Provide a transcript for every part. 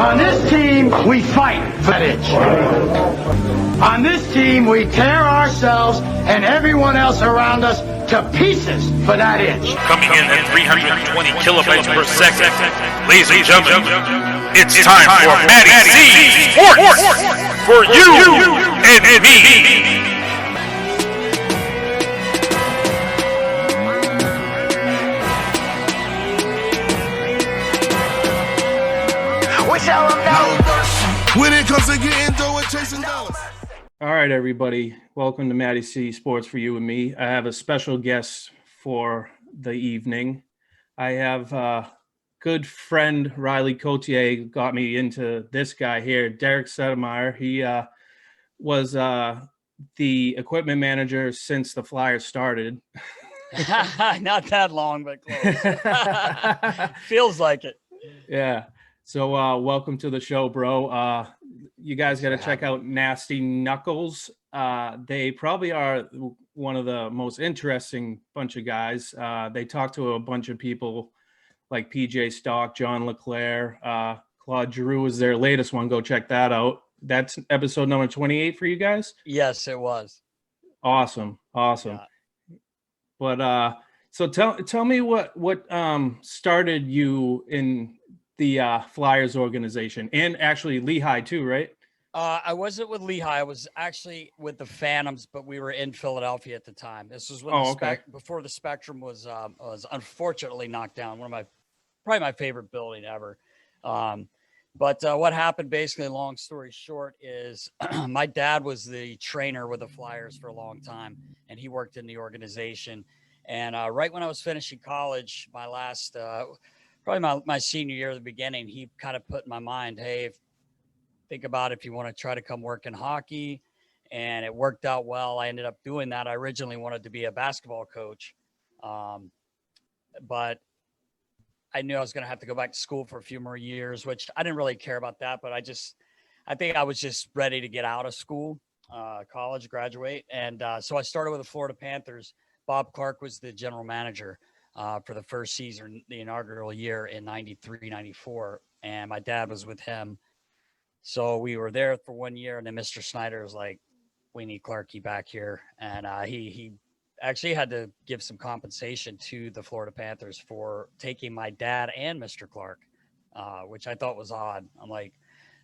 On this team, we fight for that itch. On this team, we tear ourselves and everyone else around us to pieces for that itch. Coming in at 320 kilobytes per second. Ladies and gentlemen, it's time for MattieC Sports for you and me. When it comes to getting dough and chasing dollars. All right, everybody. Welcome to MattieC Sports for you and me. I have a special guest for the evening. I have good friend Riley Cotier got me into this guy here, Derek Settlemyre. He was the equipment manager since the Flyers started. Not that long, but close. Feels like it. Yeah. So welcome to the show, bro. You guys got to check out Nasty Knuckles. They probably are one of the most interesting bunch of guys. They talk to a bunch of people like PJ Stock, John LeClaire, Claude Giroux is their latest one. Go check that out. That's episode number 28 for you guys? Yes, it was. Awesome. Yeah. But so tell me what started you in the Flyers organization, and actually Lehigh too, right? I wasn't with Lehigh. I was actually with the Phantoms, but we were in Philadelphia at the time. This was when before the Spectrum was unfortunately knocked down. Probably my favorite building ever. But what happened, basically, long story short, is my dad was the trainer with the Flyers for a long time, and he worked in the organization. And right when I was finishing college, my last probably my senior year at the beginning, he kind of put in my mind, hey, think about if you want to try to come work in hockey. And it worked out well. I ended up doing that. I originally wanted to be a basketball coach. But I knew I was going to have to go back to school for a few more years, which I didn't really care about that. But I think I was just ready to get out of school, college, graduate. And so I started with the Florida Panthers. Bob Clark was the general manager for the first season, the inaugural year in 93, 94. And my dad was with him. So we were there for 1 year. And then Mr. Snyder was like, we need Clarky back here. And he actually had to give some compensation to the Florida Panthers for taking my dad and Mr. Clark, which I thought was odd. I'm like,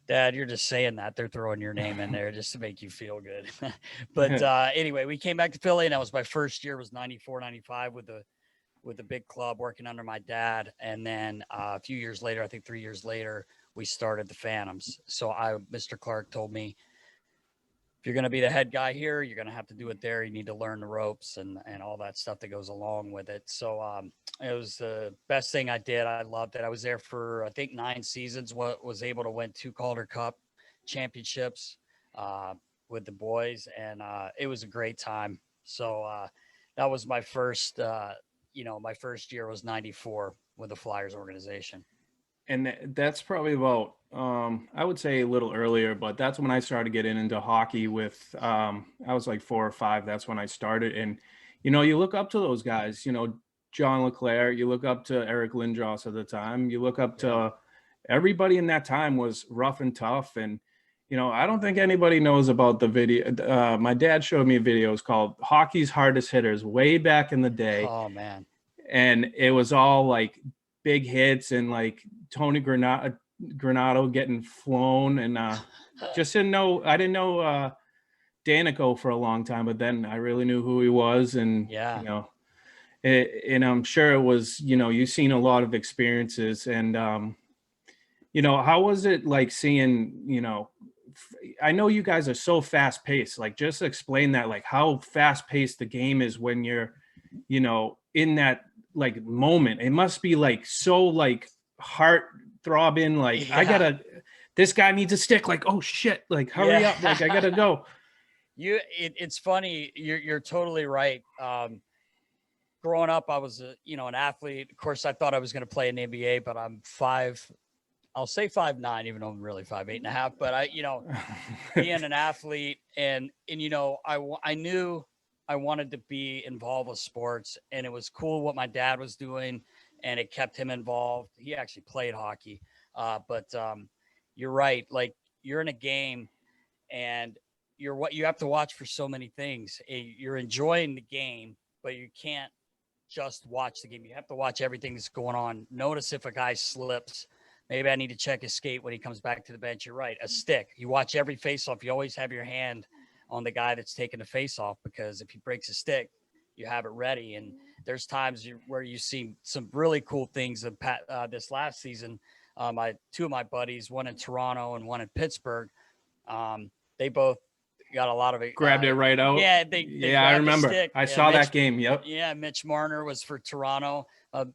Dad, you're just saying that. They're throwing your name in there just to make you feel good. But anyway, we came back to Philly, and that was my first year, was 94, 95 with the big club working under my dad. And then a few years later, I think 3 years later, we started the Phantoms. So Mr. Clark told me, if you're going to be the head guy here, you're going to have to do it there. You need to learn the ropes and all that stuff that goes along with it. So it was the best thing I did. I loved it. I was there for, I think, 9 seasons, was able to win 2 Calder Cup championships with the boys. And it was a great time. So that was my first, my first year was 94 with the Flyers organization. And that's probably about, I would say a little earlier, but that's when I started getting into hockey with, I was like 4 or 5. That's when I started. And, you look up to those guys, John LeClaire, you look up to Eric Lindros at the time, you look up to everybody in that time was rough and tough. And, I don't think anybody knows about the video. My dad showed me videos called Hockey's Hardest Hitters way back in the day. Oh, man. And it was all like big hits and like Tony Granato getting flown, and I didn't know Danico for a long time, but then I really knew who he was. And and I'm sure it was, you've seen a lot of experiences. And how was it like seeing, I know you guys are so fast paced, like just explain that, like how fast paced the game is when you're in that like moment. It must be like so like heart throbbing, like this guy needs a stick, like, oh shit, like hurry up, like I gotta go. It's funny, you're totally right. Growing up, I was an athlete. Of course, I thought I was going to play in the NBA, but I'm 5, I'll say 5'9", even though I'm really 5'8.5", but being an athlete and I knew I wanted to be involved with sports, and it was cool what my dad was doing, and it kept him involved. He actually played hockey, but you're right. Like you're in a game and you're what you have to watch for so many things. You're enjoying the game, but you can't just watch the game. You have to watch everything that's going on. Notice if a guy slips. Maybe I need to check his skate when he comes back to the bench. You're right. A stick. You watch every face-off. You always have your hand on the guy that's taking the face-off, because if he breaks a stick, you have it ready. And there's times where you see some really cool things. This last season, two of my buddies, one in Toronto and one in Pittsburgh, they both got a lot of it. Grabbed it right out. Yeah, they I grabbed the remember. stick. I saw that game. Yep. Yeah, Mitch Marner was for Toronto.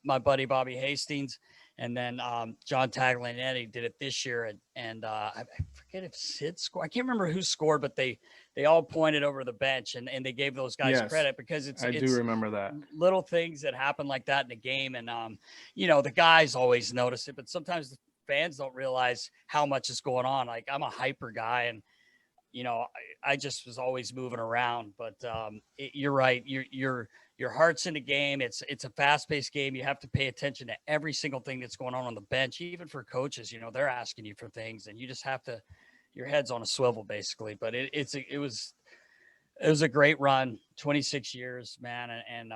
My buddy Bobby Hastings, and then John Taglianetti did it this year. And I forget if Sid scored. I can't remember who scored, but they all pointed over the bench and they gave those guys credit, because I do remember that. Little things that happen like that in the game. And the guys always notice it, but sometimes the fans don't realize how much is going on. Like I'm a hyper guy, and I just was always moving around. But you're right. Your heart's in the game. It's a fast-paced game. You have to pay attention to every single thing that's going on the bench. Even for coaches, they're asking you for things, and you just have to. Your head's on a swivel, basically. But it was a great run, 26 years, man, and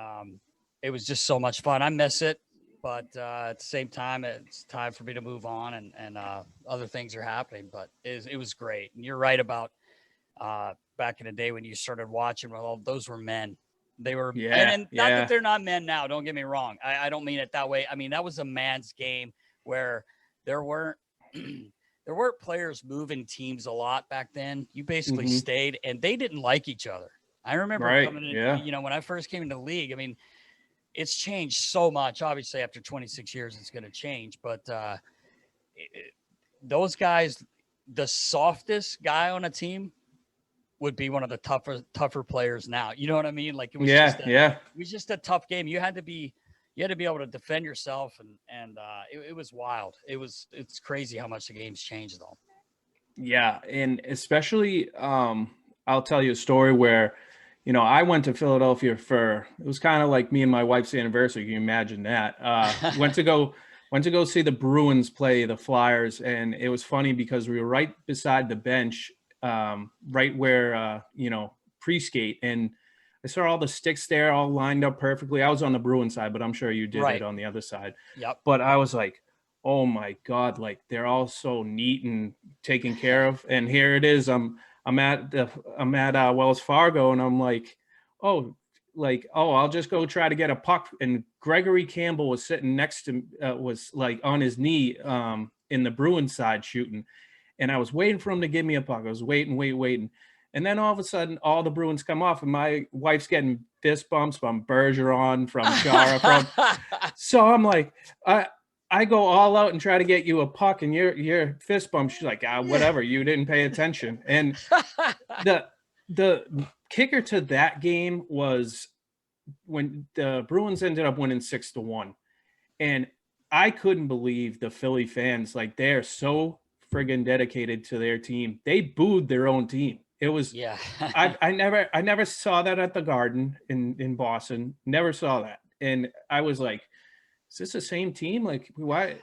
it was just so much fun. I miss it, but at the same time, it's time for me to move on, and other things are happening. But it was great. And you're right about back in the day when you started watching. Well, those were men. They were, and not that they're not men now. Don't get me wrong. I don't mean it that way. I mean, that was a man's game where there weren't players moving teams a lot back then. You basically stayed, and they didn't like each other. I remember coming in, when I first came into the league. I mean, it's changed so much. Obviously, after 26 years, it's going to change. But those guys, the softest guy on a team would be one of the tougher players now. You know what I mean? Like it was it was just a tough game. You had to be able to defend yourself, and it was wild. It's crazy how much the game's changed though. Yeah. And especially, I'll tell you a story where, I went to Philadelphia it was kind of like me and my wife's anniversary. Can you imagine that? Went to go see the Bruins play the Flyers. And it was funny because we were right beside the bench, right where, pre-skate, and I saw all the sticks there all lined up perfectly. I was on the Bruin side, but I'm sure you did it on the other side. Yep. But I was like, oh my God, like they're all so neat and taken care of. And here it is. I'm at Wells Fargo, and I'm like, I'll just go try to get a puck. And Gregory Campbell was sitting next to was like on his knee in the Bruin side shooting. And I was waiting for him to give me a puck. I was waiting. And then all of a sudden, all the Bruins come off, and my wife's getting fist bumps from Bergeron, from Chara, So I'm like, I go all out and try to get you a puck, and you're fist bump. She's like, whatever. You didn't pay attention. And the kicker to that game was when the Bruins ended up winning 6-1, and I couldn't believe the Philly fans. Like, they're so friggin' dedicated to their team. They booed their own team. It was, I never saw that at the Garden in Boston. Never saw that. And I was like, is this the same team? Like, why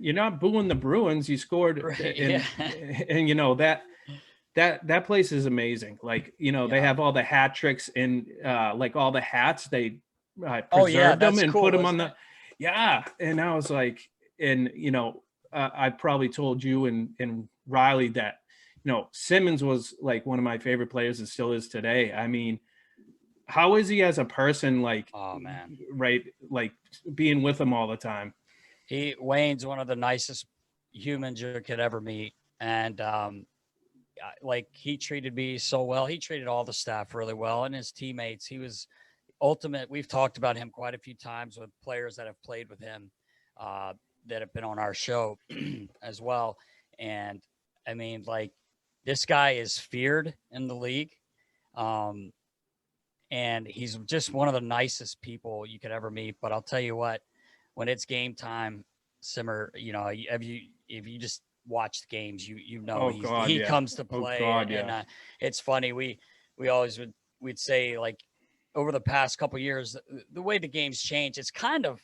you're not booing the Bruins? You scored, and that place is amazing. Like, they have all the hat tricks and like all the hats, they preserved them and put them on the, And I was like, and I probably told you and Riley that, Simmons was like one of my favorite players and still is today. I mean, how is he as a person? Like, oh man, right? Like being with him all the time. Wayne's one of the nicest humans you could ever meet. And like, he treated me so well. He treated all the staff really well, and his teammates. He was ultimate. We've talked about him quite a few times with players that have played with him, that have been on our show as well. And I mean, like, this guy is feared in the league. And he's just one of the nicest people you could ever meet. But I'll tell you what, when it's game time, Simmer, if you just watch the games, he comes to play. And it's funny. We always we'd say, like, over the past couple of years, the way the game's changed, it's kind of,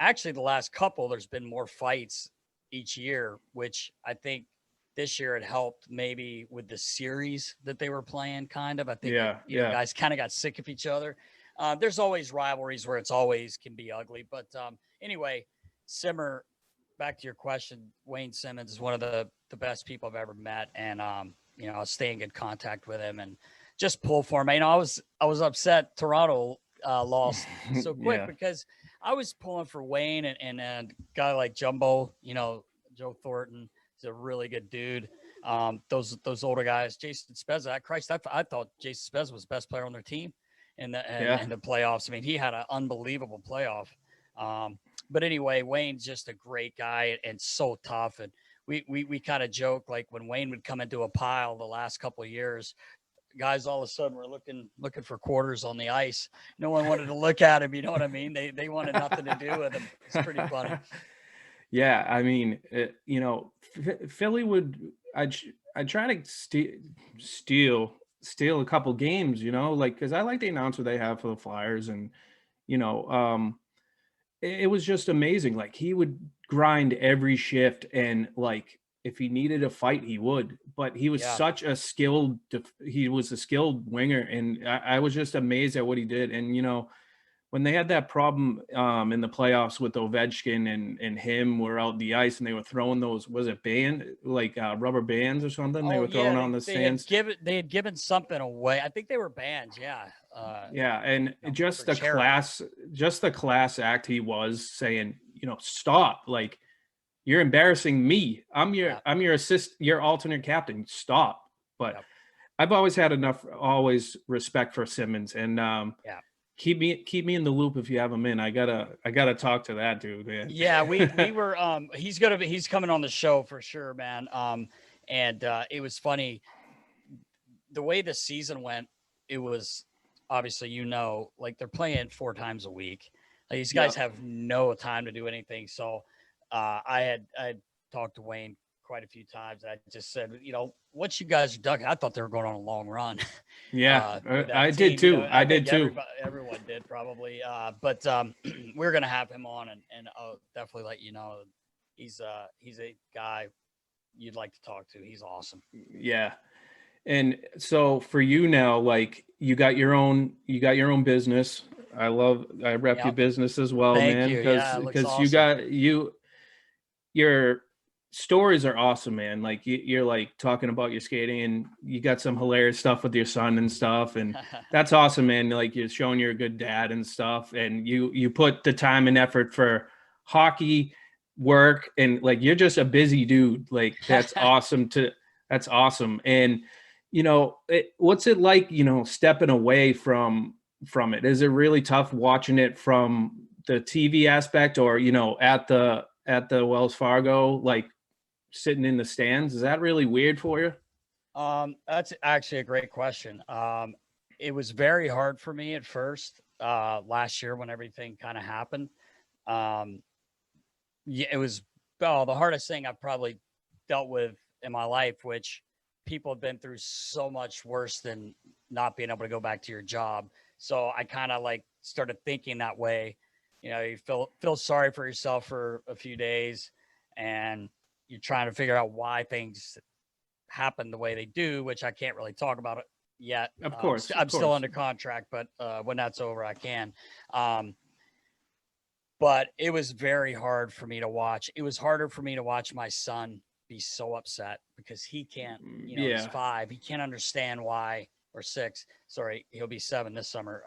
actually the last couple, there's been more fights each year, which I think this year it helped maybe with the series that they were playing. Kind of, I think, guys kind of got sick of each other. There's always rivalries where it's always can be ugly, but anyway, Simmer. Back to your question, Wayne Simmons is one of the best people I've ever met, and I'll stay in good contact with him and just pull for him. I was upset Toronto lost so quick because I was pulling for Wayne and a guy like Jumbo, Joe Thornton is a really good dude. Those older guys, Jason Spezza, Christ, I thought Jason Spezza was the best player on their team in the playoffs. I mean, he had an unbelievable playoff. But anyway, Wayne's just a great guy and so tough. And we kind of joke, like when Wayne would come into a pile the last couple of years, guys all of a sudden were looking for quarters on the ice. No one wanted to look at him. You know what I mean? They wanted nothing to do with him. It's pretty funny. Yeah. I mean, Philly I'd try to steal a couple games, cause I like the announcer they have for the Flyers, and, it was just amazing. Like, he would grind every shift, and like, if he needed a fight, he would. But he was such a skilled winger, and I was just amazed at what he did. And when they had that problem in the playoffs with Ovechkin and him were out the ice, and they were throwing those, was it rubber bands or something? They were throwing on the stands. They had given something away. I think they were bands. Yeah. And just the class act he was saying, stop, like, you're embarrassing me. I'm your your alternate captain. Stop. But I've always had always respect for Simmons, and keep me in the loop if you have him in. I gotta talk to that dude, man. Yeah, we were he's coming on the show for sure, man. And it was funny the way the season went. It was obviously, like, they're playing 4 times a week. Like, these guys have no time to do anything. So I had talked to Wayne quite a few times. I just said, what you guys are doing? I thought they were going on a long run. Yeah, I did too. I did too. Everyone did probably. But we're going to have him on, and I'll definitely let you know. He's a guy you'd like to talk to. He's awesome. Yeah. And so for you now, like, you got your own business. I rep your business as well, Thank man. you. Because Awesome. your stories are awesome, man. Like, you're like talking about your skating, and you got some hilarious stuff with your son and stuff. And that's awesome, man. Like, you're showing you're a good dad and stuff. And you put the time and effort for hockey, work, and like, you're just a busy dude. Like, that's awesome that's awesome. And, what's it like, stepping away from it? Is it really tough watching it from the TV aspect, or, at the Wells Fargo, like, sitting in the stands? Is that really weird for you? That's actually a great question. It was very hard for me at first, last year when everything kind of happened. It was the hardest thing I've probably dealt with in my life, which people have been through so much worse than not being able to go back to your job. So I kind of like started thinking that way. You feel sorry for yourself for a few days, and you're trying to figure out why things happen the way they do, which I can't really talk about it yet. Of course. I'm still under contract, but when that's over, I can. But it was very hard for me to watch. It was harder for me to watch my son be so upset because he can't, he's 5. He can't understand why, or 6. Sorry, he'll be 7 this summer.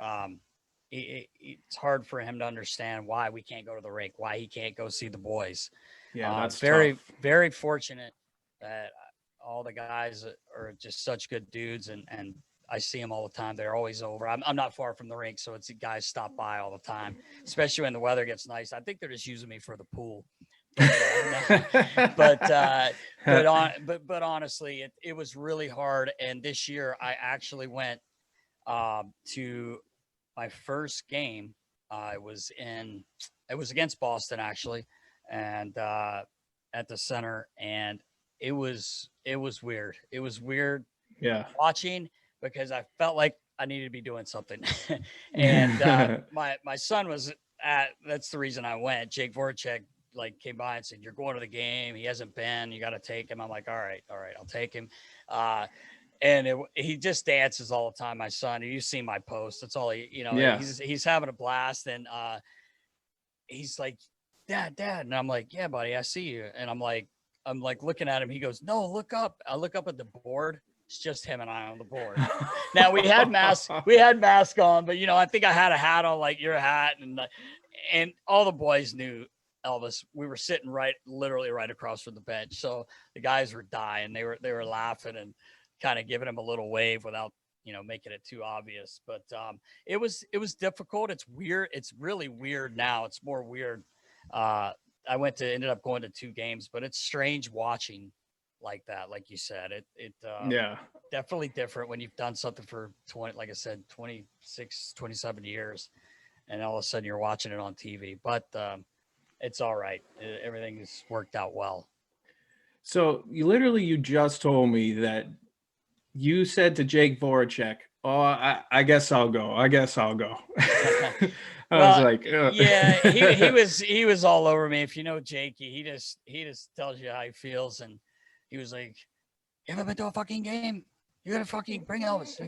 It's hard for him to understand why we can't go to the rink, why he can't go see the boys. Yeah, that's very, tough. very fortunate that all the guys are just such good dudes, and I see them all the time. They're always over. I'm not far from the rink, so it's guys stop by all the time, especially when the weather gets nice. I think they're just using me for the pool. But honestly, it was really hard. And this year I actually went to my first game. It was against Boston, actually, and at the center, and it was weird. It was weird watching, because I felt like I needed to be doing something. And my son was that's the reason I went. Jake Voracek like came by and said, "You're going to the game. He hasn't been. You got to take him." I'm like, all right, I'll take him. And he just dances all the time. My son, you see my post. That's all he, Yeah. he's having a blast. And he's like, Dad. And I'm like, yeah, buddy, I see you. And I'm like looking at him. He goes, no, look up. I look up at the board. It's just him and I on the board. Now we had masks on, but I think I had a hat on like your hat, and all the boys knew Elvis. We were sitting literally right across from the bench. So the guys were dying. They were laughing and kind of giving him a little wave without, making it too obvious. But it was difficult. It's weird. It's really weird now. It's more weird. I ended up going to 2 games, but it's strange watching like that. Like you said, it definitely different when you've done something for 26, 27 years, and all of a sudden you're watching it on TV. But it's all right. Everything's worked out well. So you just told me that you said to Jake Voracek, "Oh, I guess I'll go. I was like, ugh. Yeah, he was all over me. If you know Jakey, he just tells you how he feels, and he was like, "You ever been to a fucking game? You gotta fucking bring Elvis.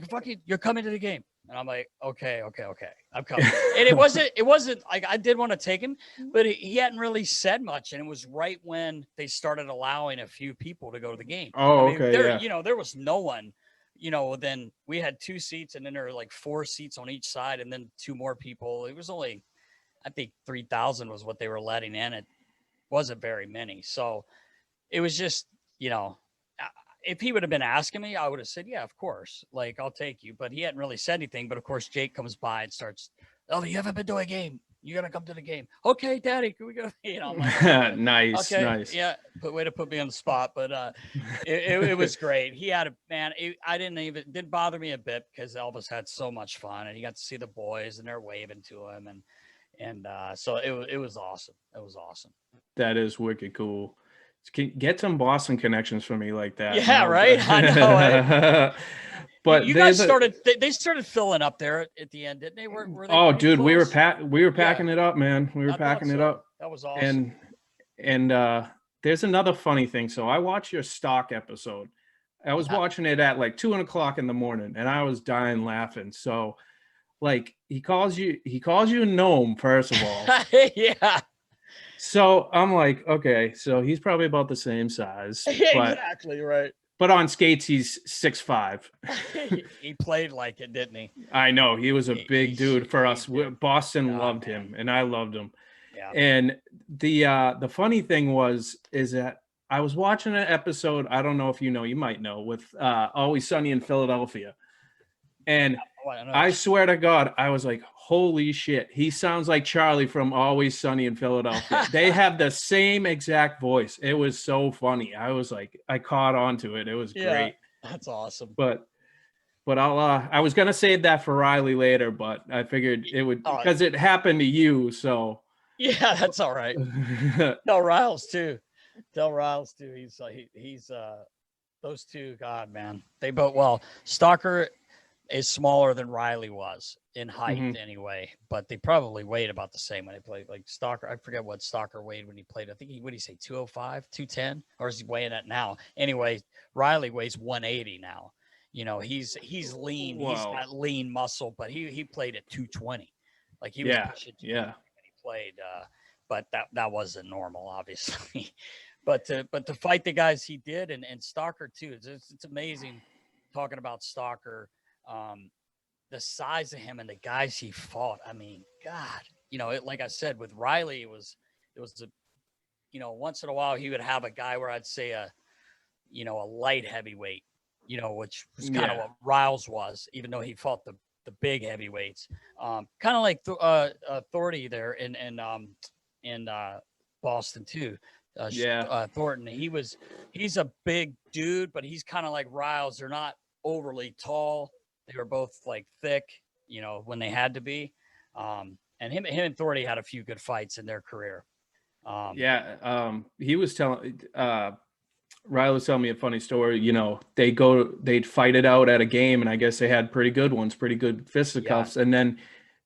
You're coming to the game." And I'm like, okay, I'm coming. And it wasn't like I did want to take him, but he hadn't really said much, and it was right when they started allowing a few people to go to the game. Oh, There was no one. Then we had 2 seats, and then there were like 4 seats on each side, and then 2 more people. It was only, I think 3,000 was what they were letting in. It wasn't very many. So it was just, if he would have been asking me, I would have said, yeah, of course. Like, I'll take you. But he hadn't really said anything. But of course, Jake comes by and starts, "Oh, you haven't been to a game. You got to come to the game." "Okay, Daddy, can we go?" I'm like, Nice. okay, Nice. yeah. Way to put me on the spot. But it was great. He had I didn't bother me a bit because Elvis had so much fun, and he got to see the boys, and they're waving to him, and so it was awesome. It was awesome. That is wicked cool. Get some Boston connections for me like that. Yeah, right. I know. But you guys they started filling up there at the end, didn't they? Were they oh, dude, close? we were packing it up, man. We were packing it up. That was awesome. And there's another funny thing. So I watched your stock episode. I was watching it at like 2:00 in the morning, and I was dying laughing. So, like, he calls you a gnome, first of all. Yeah. So I'm like, okay, so he's probably about the same size. Exactly right. But on skates, he's 6'5". He played like it, didn't he? I know, he was a big dude for us. Boston loved him, and I loved him. Yeah. And the funny thing is that I was watching an episode, I don't know if you might know, with Always Sunny in Philadelphia. And I swear to God, I was like, holy shit, he sounds like Charlie from Always Sunny in Philadelphia. They have the same exact voice. It was so funny. I was like, I caught on to it. It was great. That's awesome. But I was gonna save that for Riley later, but I figured it would because it happened to you. So yeah, that's all right. Tell Riles too. He's those two. God, man, they both Stalker is smaller than Riley was in height anyway, but they probably weighed about the same when they played. Like Stalker, I forget what Stalker weighed when he played. I think what did he say, 205, 210, or is he weighing that now? Anyway, Riley weighs 180 now. He's lean. Wow. He's got lean muscle, but he played at 220. Like he was pushing 220 when he played. But that wasn't normal, obviously. but to fight the guys he did, and Stalker too. It's amazing talking about Stalker. The size of him and the guys he fought. I mean, God, like I said, with Riley, it was once in a while he would have a guy where I'd say a light heavyweight, which was kind of what Riles was, even though he fought the big heavyweights. Kind of like Thornton there in Boston too. Thornton. He's a big dude, but he's kind of like Riles. They're not overly tall. They were both like thick, when they had to be. And him and Thornton had a few good fights in their career. He was telling Riley was telling me a funny story. They'd fight it out at a game, and I guess they had pretty good ones, pretty good fisticuffs. And then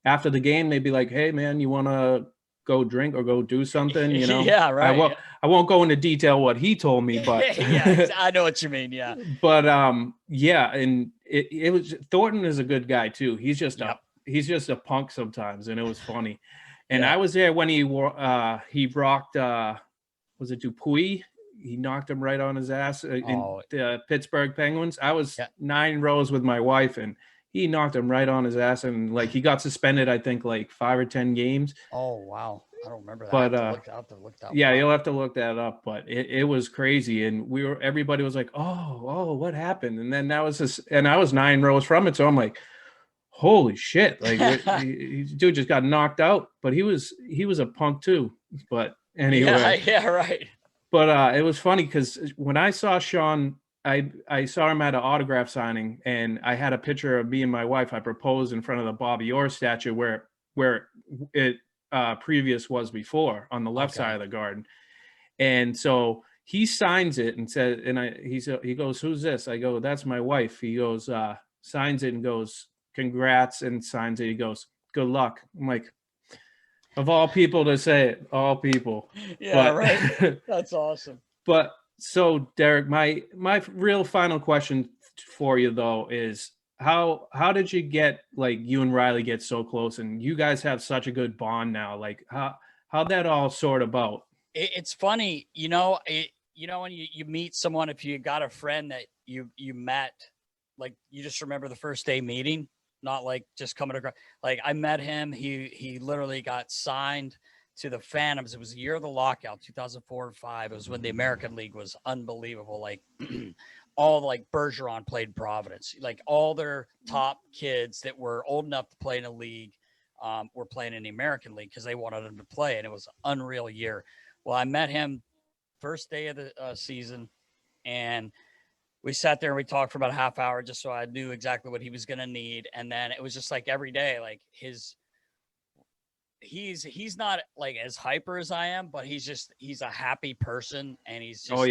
after the game, they'd be like, "Hey, man, you want to go drink or go do something, you know. Yeah, right. I won't go into detail what he told me, but Yeah, I know what you mean. Yeah. but yeah, and it was Thornton is a good guy too. He's just a punk sometimes, and it was funny. And I was there when he rocked was it Dupuis? He knocked him right on his ass in the Pittsburgh Penguins. I was 9 rows with my wife, and he knocked him right on his ass, and like he got suspended, I think like 5 or 10 games. Oh wow, I don't remember that. But I'll have to look that. Yeah, you'll have to look that up. But it was crazy, and everybody was like, "Oh, what happened?" And then that was and I was 9 rows from it, so I'm like, "Holy shit!" Like, dude just got knocked out. But he was a punk too. But anyway, yeah, right. But it was funny because when I saw Sean. I saw him at an autograph signing, and I had a picture of me and my wife. I proposed in front of the Bobby Orr statue where it previous was before on the left side of the garden. And so he signs it and says, and he goes, "Who's this?" I go, "That's my wife." He goes, signs it and goes, "Congrats," and signs it. He goes, "Good luck." I'm like, of all people to say it, all people. Yeah, right. That's awesome. But so Derek, my real final question for you though is how did you get, like, you and Riley get so close, and you guys have such a good bond now? Like how'd that all sort about? It's funny, you know, when you meet someone, if you got a friend that you met, like you just remember the first day meeting, not like just coming across. Like I met him, he literally got signed to the Phantoms. It was the year of the lockout, 2004 and 5. It was when the American League was unbelievable. Like all like Bergeron played Providence. Like all their top kids that were old enough to play in a league were playing in the American League because they wanted them to play. And it was an unreal year. Well, I met him first day of the season, and we sat there and we talked for about a half hour just so I knew exactly what he was going to need. And then it was just like every day, like he's not like as hyper as I am, but he's a happy person, and he's just,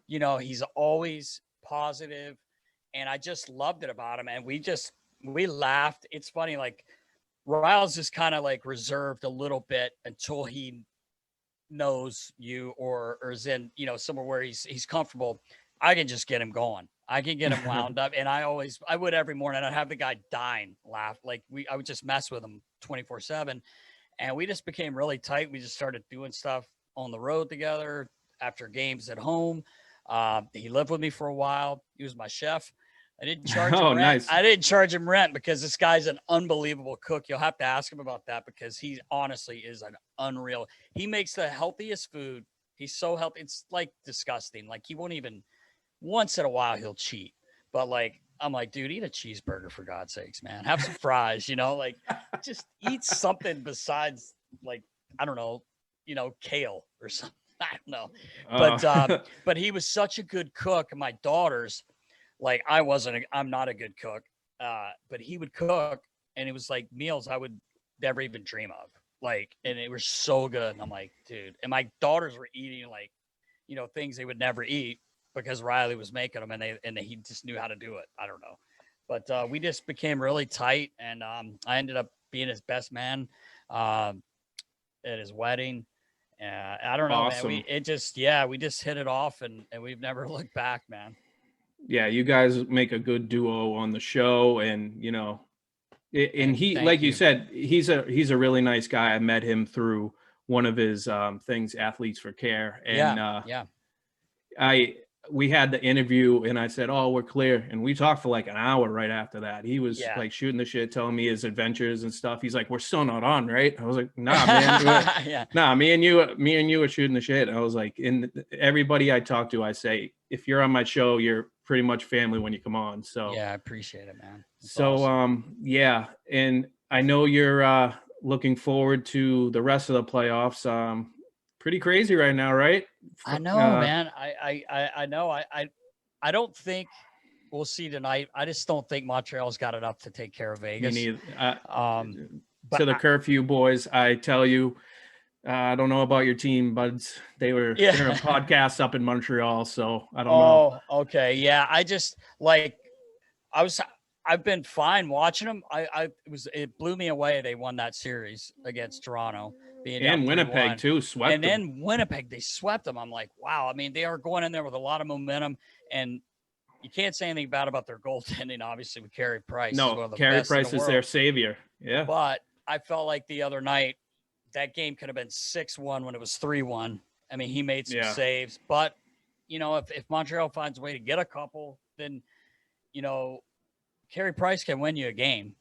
you know, he's always positive, and I just loved it about him. And we laughed. It's funny, like Riles is kind of like reserved a little bit until he knows you or is in, you know, somewhere where he's comfortable. I can just get him going. I can get him wound up. And I would every morning, I'd have the guy dying laugh. Like I would just mess with him 24/7. And we just became really tight. We just started doing stuff on the road together after games at home. He lived with me for a while. He was my chef. I didn't charge him rent. Nice. I didn't charge him rent because this guy's an unbelievable cook. You'll have to ask him about that because he honestly is an unreal. He makes the healthiest food. He's so healthy. It's like disgusting. Like he won't even, once in a while he'll cheat. But like, I'm like, dude, eat a cheeseburger for God's sakes, man. Have some fries, you know, like just eat something besides like, I don't know, you know, kale or something. I don't know. But he was such a good cook. And my daughters, like I'm not a good cook. But he would cook, and it was like meals I would never even dream of. Like, and it was so good. And I'm like, dude, and my daughters were eating like, you know, things they would never eat because Riley was making them, and he just knew how to do it. I don't know. But we just became really tight, and I ended up being his best man at his wedding. I don't know, awesome. Man. We just hit it off, and we've never looked back, man. Yeah, you guys make a good duo on the show, and you know, and he, like you said, he's a really nice guy. I met him through one of his things, Athletes for Care, and we had the interview, and I said, "Oh, we're clear," and we talked for like an hour right after that. He was like shooting the shit, telling me his adventures and stuff. He's like, "We're still not on, right?" I was like, "Nah, man, nah, me and you are shooting the shit." I was like, everybody I talk to, I say, if you're on my show, you're pretty much family when you come on. So yeah, I appreciate it, man. That's so awesome. Yeah, and I know you're looking forward to the rest of the playoffs. Pretty crazy right now, right? I know, man. I know. I don't think we'll see tonight. I just don't think Montreal's got enough to take care of Vegas. To the curfew boys, I tell you, I don't know about your team, buds. They're a podcast up in Montreal, so I don't know. Oh, okay. Yeah. I just like, I've been fine watching them. It blew me away. They won that series against Toronto, being down And Winnipeg 3-1. too, swept And them. then Winnipeg, they swept them. I'm like, wow. I mean, they are going in there with a lot of momentum, and you can't say anything bad about their goaltending. Obviously, with Carey Price, he's one No, of the Carey best in Price the is world. their savior. Yeah. But I felt like the other night that game could have been 6-1 when it was 3-1. I mean, he made some saves, but if Montreal finds a way to get a couple, then Carey Price can win you a game.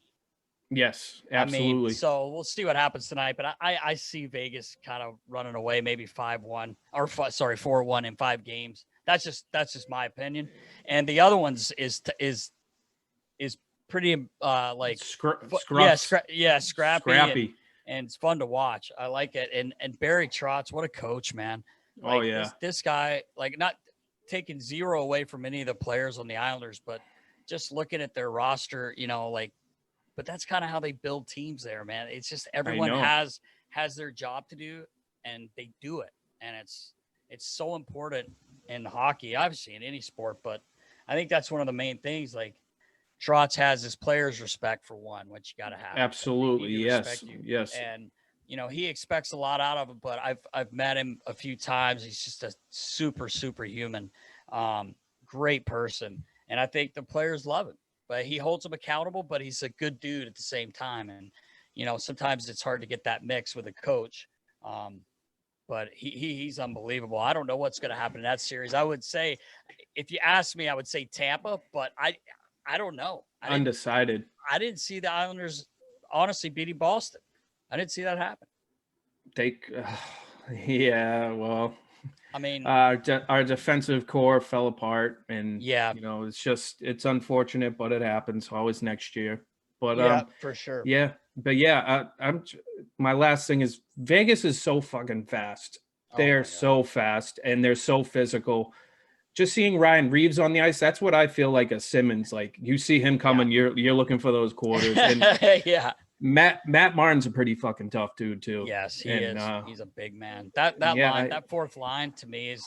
Yes, absolutely. I mean, so we'll see what happens tonight, but I see Vegas kind of running away, maybe 5-1 or 4-1 in 5 games. That's just my opinion. And the other ones is pretty like scrappy. And it's fun to watch. I like it. And Barry Trotz, what a coach, man. Like, this guy, like, not taking zero away from any of the players on the Islanders, but just looking at their roster, but that's kind of how they build teams there, man. It's just everyone has their job to do, and they do it. And it's so important in hockey, obviously in any sport, but I think that's one of the main things. Like, Trotz has his players' respect for one, which you got to have. Absolutely. Yes. Yes. And, he expects a lot out of him, but I've met him a few times. He's just a super, super human, great person. And I think the players love him, but he holds them accountable, but he's a good dude at the same time. And, sometimes it's hard to get that mix with a coach. But he's unbelievable. I don't know what's going to happen in that series. I would say, if you ask me, I would say Tampa, but I don't know. Undecided. I didn't see the Islanders honestly beating Boston. I didn't see that happen. Well, I mean, our defensive core fell apart, and it's unfortunate, but it happens always next year. But for sure. My last thing is Vegas is so fucking fast. They're so fast and they're so physical. Just seeing Ryan Reeves on the ice, that's what I feel like a Simmons. Like, you see him coming, you're looking for those quarters. And Matt Martin's a pretty fucking tough dude too. Yes, he is. He's a big man. That fourth line to me is,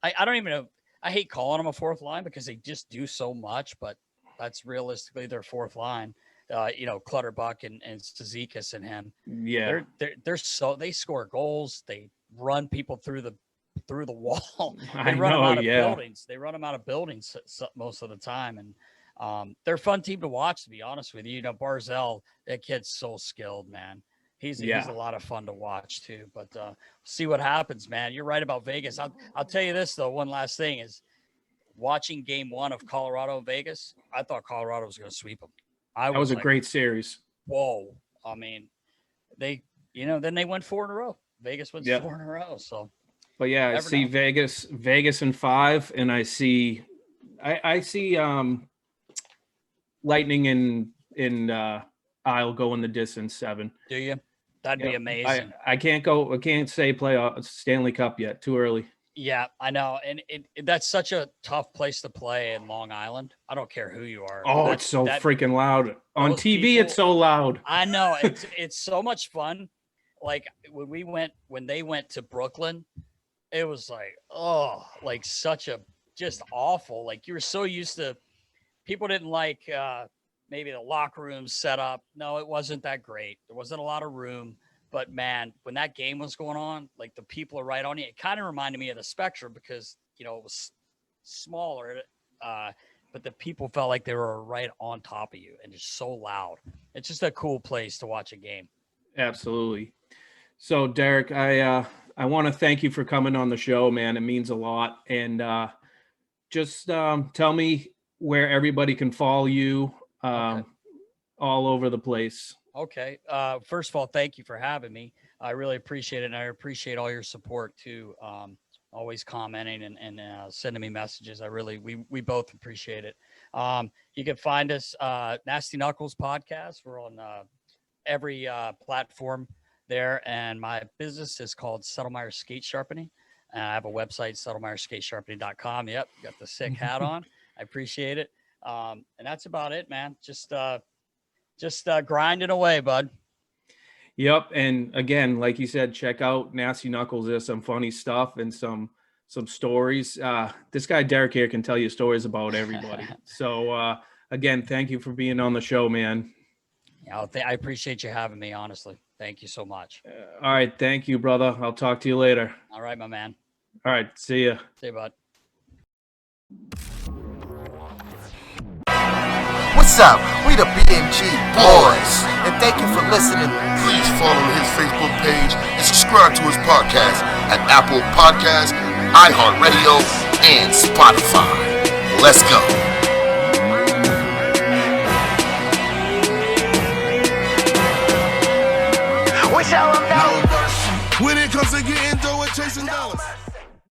I don't even know. I hate calling them a fourth line because they just do so much, but that's realistically their fourth line. Clutterbuck and Stazikas and him. Yeah, they score goals. They run people through the wall. They run them out of buildings. They run them out of buildings most of the time, and they're a fun team to watch. To be honest with you, Barzell, that kid's so skilled, man. He's a lot of fun to watch too. But see what happens, man. You're right about Vegas. I'll tell you this though. One last thing is watching Game 1 of Colorado Vegas. I thought Colorado was going to sweep them. That was a great series. Whoa! I mean, then they went 4 in a row. Vegas went 4 in a row. So. But yeah, I see Vegas in 5, and I see Lightning in I'll go in the distance 7. Do you? That'd be amazing. I can't say playoff Stanley Cup yet. Too early. Yeah, I know. And that's such a tough place to play in Long Island. I don't care who you are. Oh, it's so freaking loud. On TV, it's so loud. I know. It's so much fun. Like when they went to Brooklyn, it was like such a just awful. Like, you were so used to, people didn't like maybe the locker room set up. No, it wasn't that great. There wasn't a lot of room. But man, when that game was going on, like, the people are right on you. It kind of reminded me of the Spectrum because, it was smaller, but the people felt like they were right on top of you and just so loud. It's just a cool place to watch a game. Absolutely. So, Derek, I want to thank you for coming on the show, man. It means a lot. And just tell me where everybody can follow you all over the place. Okay. First of all, thank you for having me. I really appreciate it. And I appreciate all your support too. Always commenting and sending me messages. We both appreciate it. You can find us, Nasty Knuckles podcast. We're on every platform there. And my business is called Settlemyre Skate Sharpening. I have a website, settlemyreskatesharpening.com. Yep. Got the sick hat on. I appreciate it. And that's about it, man. Just grinding away, bud. Yep. And again, like you said, check out Nasty Knuckles. There's some funny stuff and some stories. This guy Derek here can tell you stories about everybody. So again, thank you for being on the show, man. Yeah, I appreciate you having me, honestly. Thank you so much. All right. Thank you, brother. I'll talk to you later. All right, my man. All right. See ya. See you, bud. What's up? We the BMG boys, and thank you for listening. Please follow his Facebook page and subscribe to his podcast at Apple Podcasts, iHeartRadio, and Spotify. Let's go. We tell them no. When it comes to getting dough and chasing dollars.